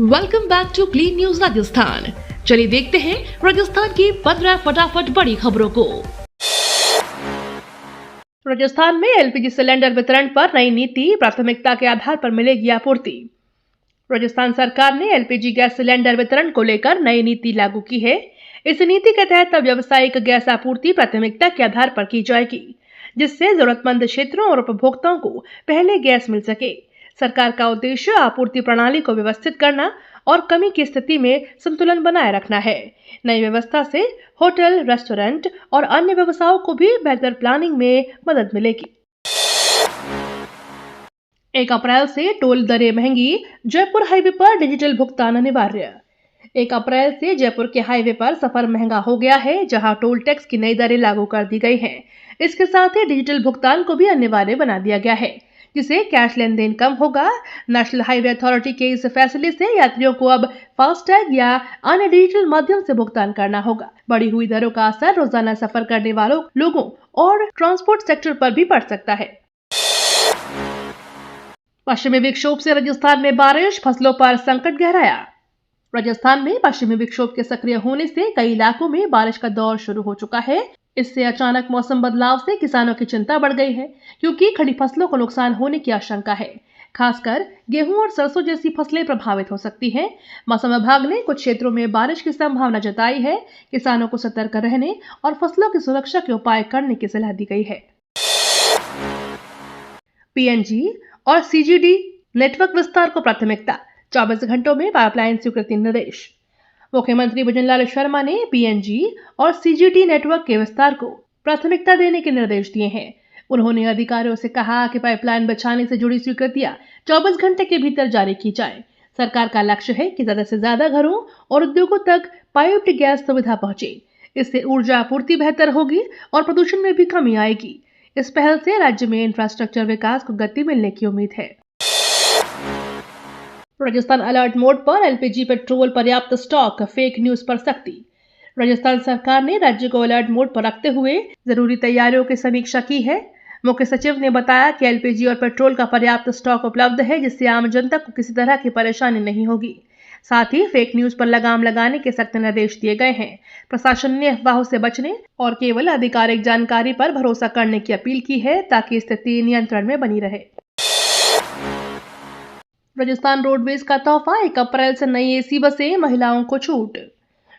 Welcome back to clean news Rajasthan. चलिए देखते हैं राजस्थान की 15 फटाफट बड़ी खबरों को। राजस्थान में एलपीजी सिलेंडर वितरण पर नई नीति, प्राथमिकता के आधार पर मिलेगी आपूर्ति। राजस्थान सरकार ने एलपीजी गैस सिलेंडर वितरण को लेकर नई नीति लागू की है। इस नीति के तहत अब व्यावसायिक गैस आपूर्ति प्राथमिकता के आधार पर की जाएगी, जिससे जरूरतमंद क्षेत्रों और उपभोक्ताओं को पहले गैस मिल सके। सरकार का उद्देश्य आपूर्ति प्रणाली को व्यवस्थित करना और कमी की स्थिति में संतुलन बनाए रखना है। नई व्यवस्था से होटल, रेस्टोरेंट और अन्य व्यवसायों को भी बेहतर प्लानिंग में मदद मिलेगी। 1 अप्रैल से टोल दरें महंगी, जयपुर हाईवे पर डिजिटल भुगतान अनिवार्य। 1 अप्रैल से जयपुर के हाईवे पर सफर महंगा हो गया है, जहां टोल टैक्स की नई दरें लागू कर दी गई हैं। इसके साथ ही डिजिटल भुगतान को भी अनिवार्य बना दिया गया है, जिससे कैश लेन देन कम होगा। नेशनल हाईवे अथॉरिटी के इस फैसले से यात्रियों को अब फास्टैग या अन्य डिजिटल माध्यम से भुगतान करना होगा। बढ़ी हुई दरों का असर रोजाना सफर करने वालों लोगों और ट्रांसपोर्ट सेक्टर पर भी पड़ सकता है। पश्चिमी विक्षोभ से राजस्थान में बारिश, फसलों पर संकट गहराया। राजस्थान में पश्चिमी विक्षोभ के सक्रिय होने से कई इलाकों में बारिश का दौर शुरू हो चुका है। इससे अचानक मौसम बदलाव से किसानों की चिंता बढ़ गई है, क्योंकि खड़ी फसलों को नुकसान होने की आशंका है। खासकर गेहूं और सरसों जैसी फसलें प्रभावित हो सकती हैं। मौसम विभाग ने कुछ क्षेत्रों में बारिश की संभावना जताई है। किसानों को सतर्क रहने और फसलों की सुरक्षा के उपाय करने की सलाह दी गई है। पीएनजी और सीजीडी नेटवर्क विस्तार को प्राथमिकता, 24 घंटों में पाइपलाइन स्वीकृति निर्देश। मुख्यमंत्री भजनलाल शर्मा ने पीएनजी और सीजीडी नेटवर्क के विस्तार को प्राथमिकता देने के निर्देश दिए हैं। उन्होंने अधिकारियों से कहा कि पाइपलाइन बिछाने से जुड़ी स्वीकृतियां 24 घंटे के भीतर जारी की जाए। सरकार का लक्ष्य है कि ज्यादा से ज्यादा घरों और उद्योगों तक पाइप्ड गैस सुविधा पहुंचे। इससे ऊर्जा आपूर्ति बेहतर होगी और प्रदूषण में भी कमी आएगी। इस पहल से राज्य में इंफ्रास्ट्रक्चर विकास को गति मिलने की उम्मीद है। राजस्थान अलर्ट मोड पर एलपीजी पेट्रोल पर्याप्त स्टॉक, फेक न्यूज पर सख्ती। राजस्थान सरकार ने राज्य को अलर्ट मोड पर रखते हुए जरूरी तैयारियों की समीक्षा की है। मुख्य सचिव ने बताया कि एलपीजी और पेट्रोल का पर्याप्त स्टॉक उपलब्ध है, जिससे आम जनता को किसी तरह की परेशानी नहीं होगी। साथ ही फेक न्यूज पर लगाम लगाने के सख्त निर्देश दिए गए हैं। प्रशासन ने अफवाहों से बचने और केवल आधिकारिक जानकारी पर भरोसा करने की अपील की है, ताकि स्थिति नियंत्रण में बनी रहे। राजस्थान रोडवेज का तोहफा, 1 अप्रैल से नई एसी बसें, महिलाओं को छूट।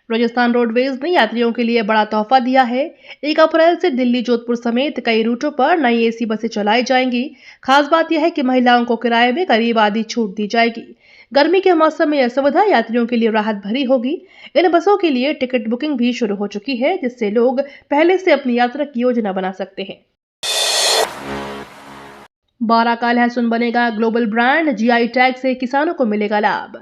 राजस्थान रोडवेज ने यात्रियों के लिए बड़ा तोहफा दिया है। 1 अप्रैल से दिल्ली, जोधपुर समेत कई रूटों पर नई एसी बसें चलाई जाएंगी। खास बात यह है कि महिलाओं को किराए में करीब आधी छूट दी जाएगी। गर्मी के मौसम में यह सुविधा यात्रियों के लिए राहत भरी होगी। इन बसों के लिए टिकट बुकिंग भी शुरू हो चुकी है, जिससे लोग पहले से अपनी यात्रा की योजना बना सकते हैं। 12 का लहसुन बनेगा ग्लोबल ब्रांड, जीआई टैग से किसानों को मिलेगा लाभ।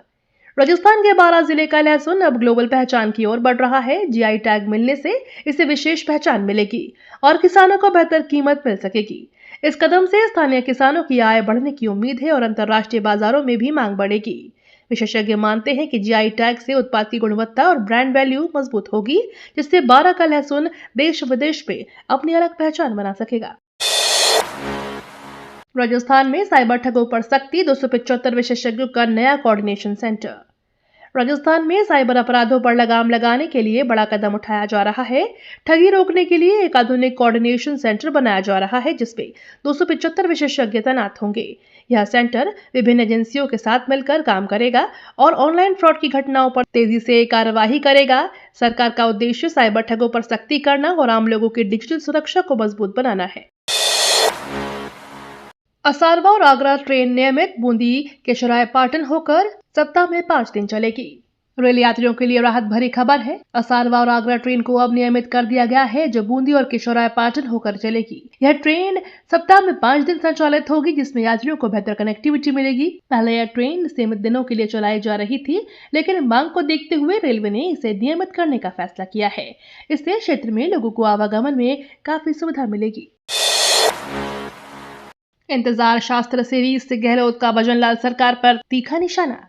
राजस्थान के 12 जिले का लहसुन अब ग्लोबल पहचान की ओर बढ़ रहा है। जीआई टैग मिलने से इसे विशेष पहचान मिलेगी और किसानों को बेहतर कीमत मिल सकेगी। इस कदम से स्थानीय किसानों की आय बढ़ने की उम्मीद है और अंतर्राष्ट्रीय बाजारों में भी मांग बढ़ेगी। विशेषज्ञ मानते हैं कि जीआई टैग से उत्पाद की गुणवत्ता और ब्रांड वैल्यू मजबूत होगी, जिससे 12 का लहसुन देश विदेश में अपनी अलग पहचान बना सकेगा। राजस्थान में साइबर ठगों पर सख्ती, 275 विशेषज्ञों का नया कोऑर्डिनेशन सेंटर। राजस्थान में साइबर अपराधों पर लगाम लगाने के लिए बड़ा कदम उठाया जा रहा है। ठगी रोकने के लिए एक आधुनिक कोऑर्डिनेशन सेंटर बनाया जा रहा है, जिसमें 275 विशेषज्ञ तैनात होंगे। यह सेंटर विभिन्न एजेंसियों के साथ मिलकर काम करेगा और ऑनलाइन फ्रॉड की घटनाओं पर तेजी से कार्यवाही करेगा। सरकार का उद्देश्य साइबर ठगों पर सख्ती करना और आम लोगों की डिजिटल सुरक्षा को मजबूत बनाना है। असारवा और आगरा ट्रेन नियमित, बूंदी केशराय पाटन होकर सप्ताह में 5 दिन चलेगी। रेल यात्रियों के लिए राहत भरी खबर है। असारवा और आगरा ट्रेन को अब नियमित कर दिया गया है, जो बूंदी और केशराय पाटन होकर चलेगी। यह ट्रेन सप्ताह में 5 दिन संचालित होगी, जिसमें यात्रियों को बेहतर कनेक्टिविटी मिलेगी। पहले यह ट्रेन सीमित दिनों के लिए चलाई जा रही थी, लेकिन मांग को देखते हुए रेलवे ने इसे नियमित करने का फैसला किया है। इससे क्षेत्र में लोगों को आवागमन में काफी सुविधा मिलेगी। इंतजार शास्त्र सीरीज से गहलोत का भजनलाल सरकार पर तीखा निशाना।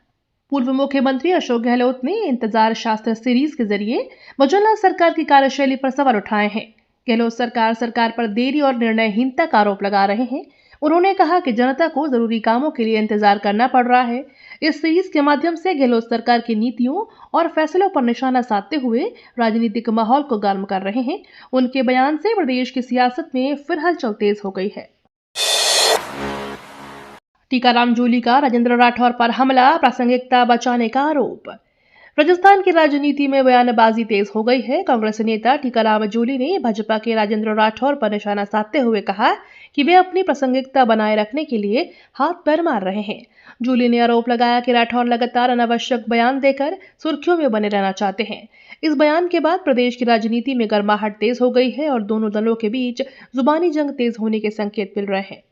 पूर्व मुख्यमंत्री अशोक गहलोत ने इंतजार शास्त्र सीरीज के जरिए भजनलाल सरकार की कार्यशैली पर सवाल उठाए हैं। गहलोत सरकार पर देरी और निर्णयहीनता का आरोप लगा रहे हैं। उन्होंने कहा कि जनता को जरूरी कामों के लिए इंतजार करना पड़ रहा है। इस सीरीज के माध्यम से गहलोत सरकार की नीतियों और फैसलों पर निशाना साधते हुए राजनीतिक माहौल को गर्म कर रहे हैं। उनके बयान से प्रदेश की सियासत में फिर हलचल तेज हो गई है। टीकाराम जूली का राजेंद्र राठौर पर हमला, प्रासंगिकता बचाने का आरोप। राजस्थान की राजनीति में बयानबाजी तेज हो गई है। कांग्रेस नेता टीकाराम जूली ने भाजपा के राजेंद्र राठौर पर निशाना साधते हुए कहा कि वे अपनी प्रासंगिकता बनाए रखने के लिए हाथ पैर मार रहे हैं। जूली ने आरोप लगाया कि राठौर लगातार अनावश्यक बयान देकर सुर्खियों में बने रहना चाहते हैं। इस बयान के बाद प्रदेश की राजनीति में गर्माहट तेज हो गई है और दोनों दलों के बीच जुबानी जंग तेज होने के संकेत मिल रहे हैं।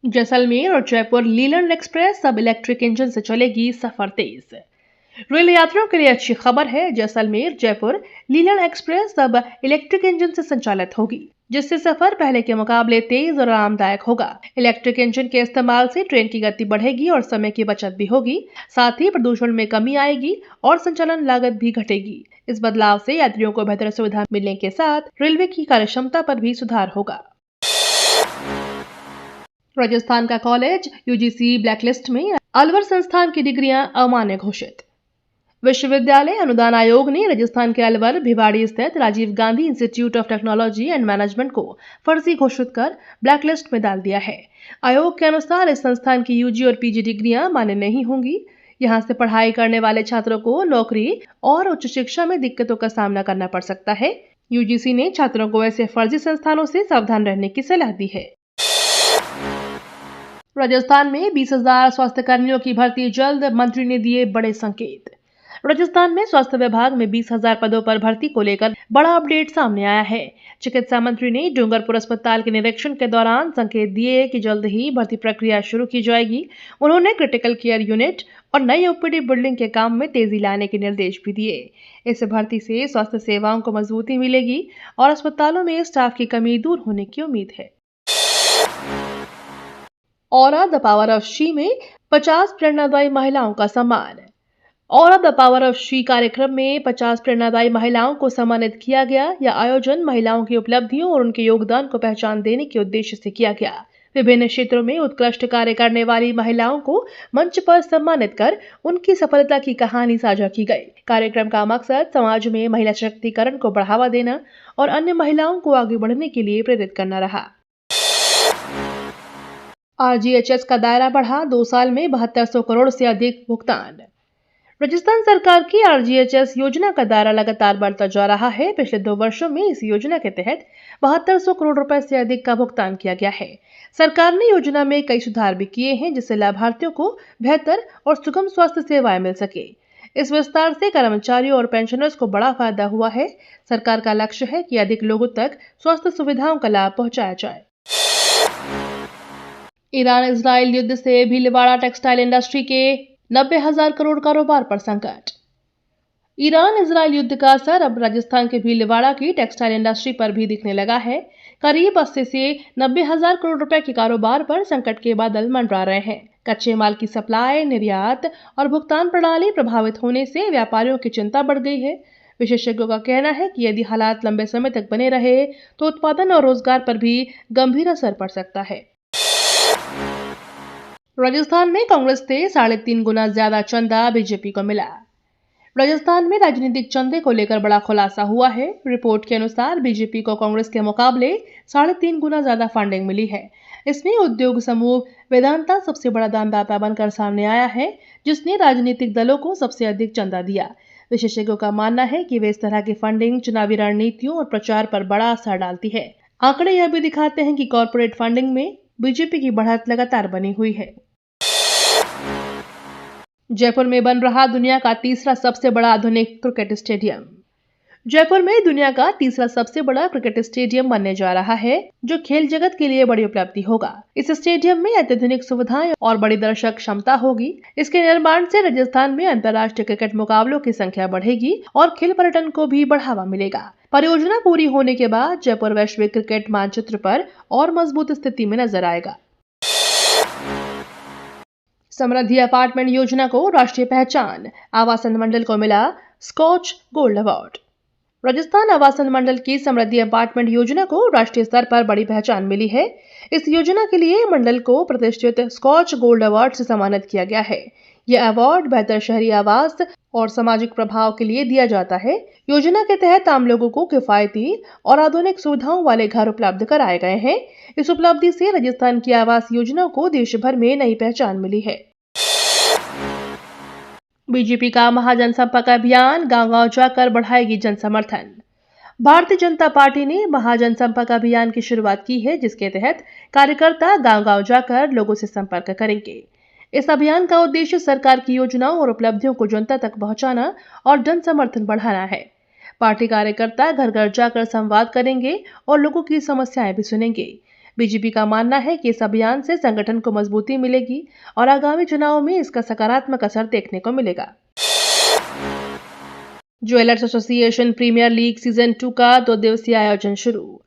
जैसलमेर और जयपुर लीलैंड एक्सप्रेस अब इलेक्ट्रिक इंजन से चलेगी, सफर तेज। रेल यात्रियों के लिए अच्छी खबर है। जैसलमेर जयपुर लीलैंड एक्सप्रेस अब इलेक्ट्रिक इंजन से संचालित होगी, जिससे सफर पहले के मुकाबले तेज और आरामदायक होगा। इलेक्ट्रिक इंजन के इस्तेमाल से ट्रेन की गति बढ़ेगी और समय की बचत भी होगी। साथ ही प्रदूषण में कमी आएगी और संचालन लागत भी घटेगी। इस बदलाव से यात्रियों को बेहतर सुविधा मिलने के साथ रेलवे की कार्यक्षमता पर भी सुधार होगा। राजस्थान का कॉलेज यूजीसी ब्लैकलिस्ट में, अलवर संस्थान की डिग्रियां अमान्य घोषित। विश्वविद्यालय अनुदान आयोग ने राजस्थान के अलवर भिवाड़ी स्थित Rajiv Gandhi institute of technology and management को फर्जी घोषित कर ब्लैकलिस्ट में डाल दिया है। आयोग के अनुसार इस संस्थान की यूजी और पीजी डिग्रियां मान्य नहीं होंगी। यहां से पढ़ाई करने वाले छात्रों को नौकरी और उच्च शिक्षा में दिक्कतों का सामना करना पड़ सकता है। यूजीसी ने छात्रों को ऐसे फर्जी संस्थानों से सावधान रहने की सलाह दी है। राजस्थान में 20,000 स्वास्थ्य कर्मियों की भर्ती जल्द, मंत्री ने दिए बड़े संकेत। राजस्थान में स्वास्थ्य विभाग में 20,000 पदों पर भर्ती को लेकर बड़ा अपडेट सामने आया है। चिकित्सा मंत्री ने डूंगरपुर अस्पताल के निरीक्षण के दौरान संकेत दिए कि जल्द ही भर्ती प्रक्रिया शुरू की जाएगी। उन्होंने क्रिटिकल केयर यूनिट और नई ओपीडी बिल्डिंग के काम में तेजी लाने के निर्देश भी दिए। इस भर्ती से स्वास्थ्य सेवाओं को मजबूती मिलेगी और अस्पतालों में स्टाफ की कमी दूर होने की उम्मीद है। Aura the power of she में 50 प्रेरणादायी महिलाओं का सम्मान। Aura the power of she कार्यक्रम में 50 प्रेरणादायी महिलाओं को सम्मानित किया गया। यह आयोजन महिलाओं की उपलब्धियों और उनके योगदान को पहचान देने के उद्देश्य से किया गया। विभिन्न क्षेत्रों में उत्कृष्ट कार्य करने वाली महिलाओं को मंच पर सम्मानित कर उनकी सफलता की कहानी साझा की गई। कार्यक्रम का मकसद समाज में महिला सशक्तिकरण को बढ़ावा देना और अन्य महिलाओं को आगे बढ़ने के लिए प्रेरित करना रहा। आरजीएचएस का दायरा बढ़ा, 2 साल में 7200 करोड़ से अधिक भुगतान। राजस्थान सरकार की आरजीएचएस योजना का दायरा लगातार बढ़ता जा रहा है। पिछले 2 वर्षों में इस योजना के तहत 7200 करोड़ रुपए से अधिक का भुगतान किया गया है। सरकार ने योजना में कई सुधार भी किए हैं, जिससे लाभार्थियों को बेहतर और सुगम स्वास्थ्य सेवाएं मिल सके। इस विस्तार से कर्मचारियों और पेंशनर्स को बड़ा फायदा हुआ है। सरकार का लक्ष्य है कि अधिक लोगों तक स्वास्थ्य सुविधाओं का लाभ पहुंचाया जाए। ईरान इजराइल युद्ध से भीलवाड़ा टेक्सटाइल इंडस्ट्री के 90,000 करोड़ कारोबार पर संकट। ईरान इजराइल युद्ध का असर अब राजस्थान के भीलवाड़ा की टेक्सटाइल इंडस्ट्री पर भी दिखने लगा है। करीब 80 से 90,000 करोड़ रुपए के कारोबार पर संकट के बादल मंडरा रहे हैं। कच्चे माल की सप्लाई, निर्यात और भुगतान प्रणाली प्रभावित होने से व्यापारियों की चिंता बढ़ गई है। विशेषज्ञों का कहना है कि यदि हालात लंबे समय तक बने रहे तो उत्पादन और रोजगार पर भी गंभीर असर पड़ सकता है। राजस्थान में कांग्रेस से 3.5 गुना ज्यादा चंदा बीजेपी को मिला। राजस्थान में राजनीतिक चंदे को लेकर बड़ा खुलासा हुआ है। रिपोर्ट के अनुसार बीजेपी को कांग्रेस के मुकाबले 3.5 गुना ज्यादा फंडिंग मिली है। इसमें उद्योग समूह वेदांता सबसे बड़ा दानदाता बनकर सामने आया है, जिसने राजनीतिक दलों को सबसे अधिक चंदा दिया। विशेषज्ञों का मानना है कि वे इस तरह की फंडिंग चुनावी रणनीतियों और प्रचार पर बड़ा असर डालती है। आंकड़े यह भी दिखाते हैं कि कॉर्पोरेट फंडिंग में बीजेपी की बढ़त लगातार बनी हुई है। जयपुर में बन रहा दुनिया का तीसरा सबसे बड़ा आधुनिक क्रिकेट स्टेडियम। जयपुर में दुनिया का तीसरा सबसे बड़ा क्रिकेट स्टेडियम बनने जा रहा है, जो खेल जगत के लिए बड़ी उपलब्धि होगा। इस स्टेडियम में अत्याधुनिक सुविधाएं और बड़ी दर्शक क्षमता होगी। इसके निर्माण से राजस्थान में अंतर्राष्ट्रीय क्रिकेट मुकाबलों की संख्या बढ़ेगी और खेल पर्यटन को भी बढ़ावा मिलेगा। परियोजना पूरी होने के बाद जयपुर वैश्विक क्रिकेट मानचित्र पर और मजबूत स्थिति में नजर आएगा। समृद्धि अपार्टमेंट योजना को राष्ट्रीय पहचान, आवासन मंडल को मिला स्कॉच गोल्ड अवार्ड। राजस्थान आवासन मंडल की समृद्धि अपार्टमेंट योजना को राष्ट्रीय स्तर पर बड़ी पहचान मिली है। इस योजना के लिए मंडल को प्रतिष्ठित स्कॉच गोल्ड अवार्ड से सम्मानित किया गया है। यह अवार्ड बेहतर शहरी आवास और सामाजिक प्रभाव के लिए दिया जाता है। योजना के तहत आम लोगों को किफायती और आधुनिक सुविधाओं वाले घर उपलब्ध कराए गए हैं। इस उपलब्धि से राजस्थान की आवास योजना को देश भर में नई पहचान मिली है। बीजेपी का महाजनसंपर्क अभियान गांव-गांव जाकर बढ़ाएगी जन समर्थन। भारतीय जनता पार्टी ने महाजनसंपर्क अभियान की शुरुआत की है, जिसके तहत कार्यकर्ता गांव-गांव जाकर लोगों से संपर्क करेंगे। इस अभियान का उद्देश्य सरकार की योजनाओं और उपलब्धियों को जनता तक पहुंचाना और जन समर्थन बढ़ाना है। पार्टी कार्यकर्ता घर घर जाकर संवाद करेंगे और लोगों की समस्याएं भी सुनेंगे। बीजेपी का मानना है कि इस अभियान से संगठन को मजबूती मिलेगी और आगामी चुनावों में इसका सकारात्मक असर देखने को मिलेगा। Jewellers association premier league season 2 का 2 दिवसीय आयोजन शुरू।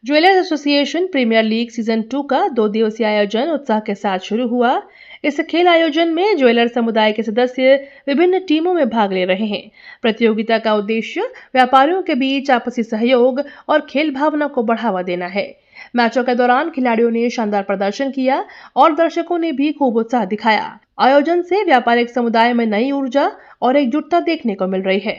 Jewellers association premier league season 2 का 2 दिवसीय आयोजन उत्साह के साथ शुरू हुआ। इस खेल आयोजन में ज्वेलर समुदाय के सदस्य विभिन्न टीमों में भाग ले रहे हैं। प्रतियोगिता का उद्देश्य व्यापारियों के बीच आपसी सहयोग और खेल भावना को बढ़ावा देना है। मैचों के दौरान खिलाड़ियों ने शानदार प्रदर्शन किया और दर्शकों ने भी खूब उत्साह दिखाया। आयोजन से व्यापारिक समुदाय में नई ऊर्जा और एकजुटता देखने को मिल रही है।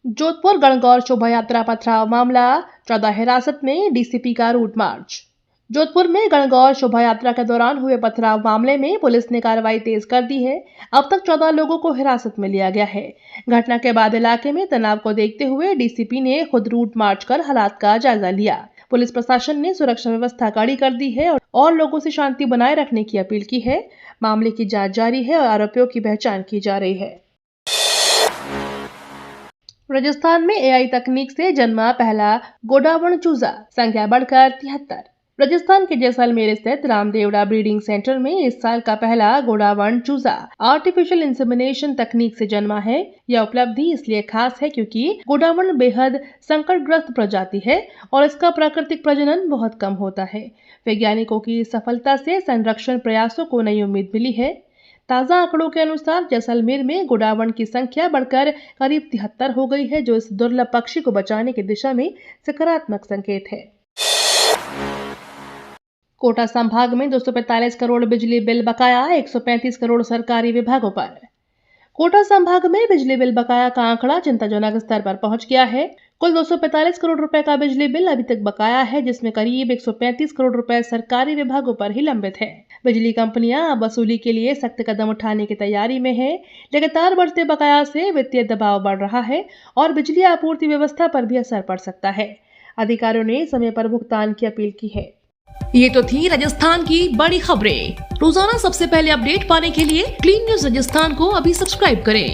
जोधपुर गणगौर शोभा यात्रा पथराव मामला, 14 हिरासत में, डीसीपी का रूट मार्च। जोधपुर में गणगौर शोभा यात्रा के दौरान हुए पथराव मामले में पुलिस ने कार्रवाई तेज कर दी है। अब तक 14 लोगों को हिरासत में लिया गया है। घटना के बाद इलाके में तनाव को देखते हुए डीसीपी ने खुद रूट मार्च कर हालात का जायजा लिया। पुलिस प्रशासन ने सुरक्षा व्यवस्था कड़ी कर दी है और लोगों से शांति बनाए रखने की अपील की है। मामले की जांच जारी है और आरोपियों की पहचान की जा रही है। राजस्थान में एआई तकनीक से जन्मा पहला गोडावण चूजा, संख्या बढ़कर 73। राजस्थान के जैसलमेर स्थित रामदेवड़ा ब्रीडिंग सेंटर में इस साल का पहला गोडावण चूजा आर्टिफिशियल इंसेमिनेशन तकनीक से जन्मा है। यह उपलब्धि इसलिए खास है क्योंकि गोडावण बेहद संकटग्रस्त प्रजाति है और इसका प्राकृतिक प्रजनन बहुत कम होता है। वैज्ञानिकों की सफलता से संरक्षण प्रयासों को नई उम्मीद मिली है। ताजा आंकड़ों के अनुसार जैसलमेर में गोडावण की संख्या बढ़कर करीब 73 हो गई है, जो इस दुर्लभ पक्षी को बचाने की दिशा में सकारात्मक संकेत है। कोटा संभाग में 245 करोड़ बिजली बिल बकाया, 135 करोड़ सरकारी विभागों पर। कोटा संभाग में बिजली बिल बकाया का आंकड़ा चिंताजनक स्तर पर पहुंच गया है। कुल 245 करोड़ रुपए का बिजली बिल अभी तक बकाया है, जिसमें करीब 135 करोड़ रुपए सरकारी विभागों पर ही लंबित है। बिजली कंपनियां अब वसूली के लिए सख्त कदम उठाने की तैयारी में है। लगातार बढ़ते बकाया से वित्तीय दबाव बढ़ रहा है और बिजली आपूर्ति व्यवस्था पर भी असर पड़ सकता है। अधिकारियों ने समय पर भुगतान की अपील की है। ये तो थी राजस्थान की बड़ी खबरें। रोजाना सबसे पहले अपडेट पाने के लिए क्लीन न्यूज राजस्थान को अभी सब्सक्राइब करें।